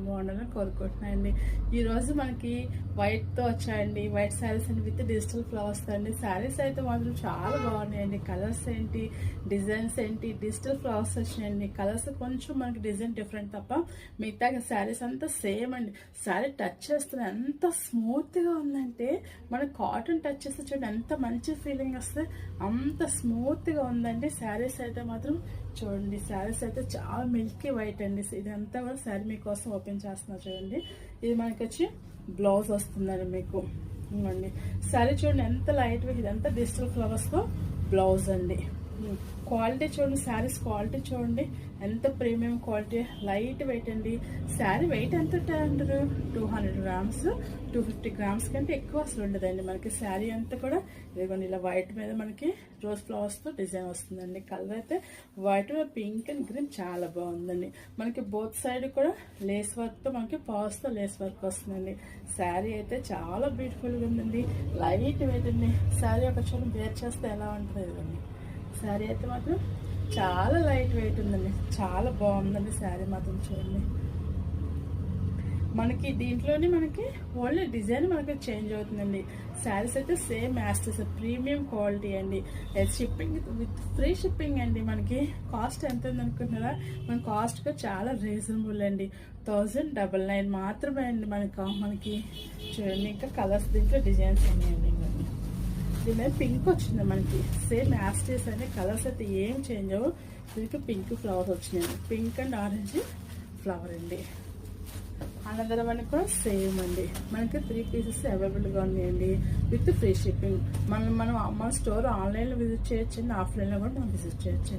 బాగుండాలని కోరుకుంటున్నాయండి. ఈరోజు మనకి వైట్తో వచ్చాయండి, వైట్ శారీస్ అండి విత్ డిజిటల్ ఫ్లవర్స్ అండి. శారీస్ అయితే మాత్రం చాలా బాగున్నాయండి. కలర్స్ ఏంటి, డిజైన్స్ ఏంటి, డిజిటల్ ఫ్లవర్స్ వచ్చినాయండి. కలర్స్ కొంచెం మనకి డిజైన్ డిఫరెంట్ తప్ప మిగతా శారీస్ అంతా సేమ్ అండి. శారీ టచ్ చేస్తున్న ఎంత స్మూత్గా ఉందంటే మనకి కాటన్ టచ్ చేస్తే చూడండి ఎంత మంచి ఫీలింగ్ వస్తే అంత స్మూత్గా ఉందండి. శారీస్ అయితే మాత్రం చూడండి, శారీస్ అయితే చాలా మిల్కీ వైట్ అండి. ఇదంతా కూడా శారీ మీకోసం ఓపెన్ చేస్తున్నా చూడండి. ఇది మనకి వచ్చి బ్లౌజ్ వస్తుందండి మీకు. ఇవ్వండి శారీ చూడండి ఎంత లైట్ వెయిట్, ఇదంతా డిజిటల్ ఫ్లవర్స్తో బ్లౌజ్ అండి. క్వాలిటీ చూడండి, శారీస్ క్వాలిటీ చూడండి ఎంత ప్రీమియం క్వాలిటీ, లైట్ వెయిట్ అండి. శారీ వెయిట్ ఎంత అంటారు, 200 grams 250 grams కంటే ఎక్కువ అసలు ఉండదండి. మనకి శారీ అంతా కూడా ఇదిగోండి ఇలా వైట్ మీద మనకి రోజ్ ఫ్లవర్స్తో డిజైన్ వస్తుందండి. కలర్ అయితే వైట్ పింక్ అండ్ గ్రీన్ చాలా బాగుందండి. మనకి బోత్ సైడ్ కూడా లేస్ వర్క్తో మనకి పాస్తో లేస్ వర్క్ వస్తుందండి. శారీ అయితే చాలా బ్యూటిఫుల్గా ఉందండి, లైట్ వెయిట్ అండి. శారీ ఒక చూడండి వేర్ చేస్తే ఎలా ఉంటుంది ఇదండి. శారీ అయితే మాత్రం చాలా లైట్ వెయిట్ ఉందండి, చాలా బాగుందండి. శారీ మాత్రం చూడండి, మనకి దీంట్లోనే మనకి ఓన్లీ డిజైన్ మనకి చేంజ్ అవుతుందండి. శారీస్ అయితే సేమ్ యాస్టెస్ ప్రీమియం క్వాలిటీ అండి. షిప్పింగ్ విత్ ఫ్రీ షిప్పింగ్ అండి. మనకి కాస్ట్ ఎంత ఉంది అనుకుంటున్నారా, మన కాస్ట్ చాలా రీజనబుల్ అండి. 1099 మాత్రమే అండి. మనకి చూడండి ఇంకా కలర్స్ దీంట్లో డిజైన్స్ ఉన్నాయండి. దీని మీద పింక్ వచ్చింది మనకి సేమ్ యాస్టేస్ అనే కలర్స్ అయితే ఏం చేంజ్ అవ్వవు. దీనికి పింక్ ఫ్లవర్ వచ్చినాయి, పింక్ అండ్ ఆరెంజ్ ఫ్లవర్ అండి. అనంతరం అని కూడా సేమ్ అండి. మనకి 3 pieces అవైలబుల్గా ఉన్నాయండి విత్ ఫ్రీ షిప్పింగ్. మన స్టోర్ ఆన్లైన్లో విజిట్ చేయొచ్చండి, ఆఫ్లైన్లో కూడా మనం విజిట్ చేయొచ్చండి.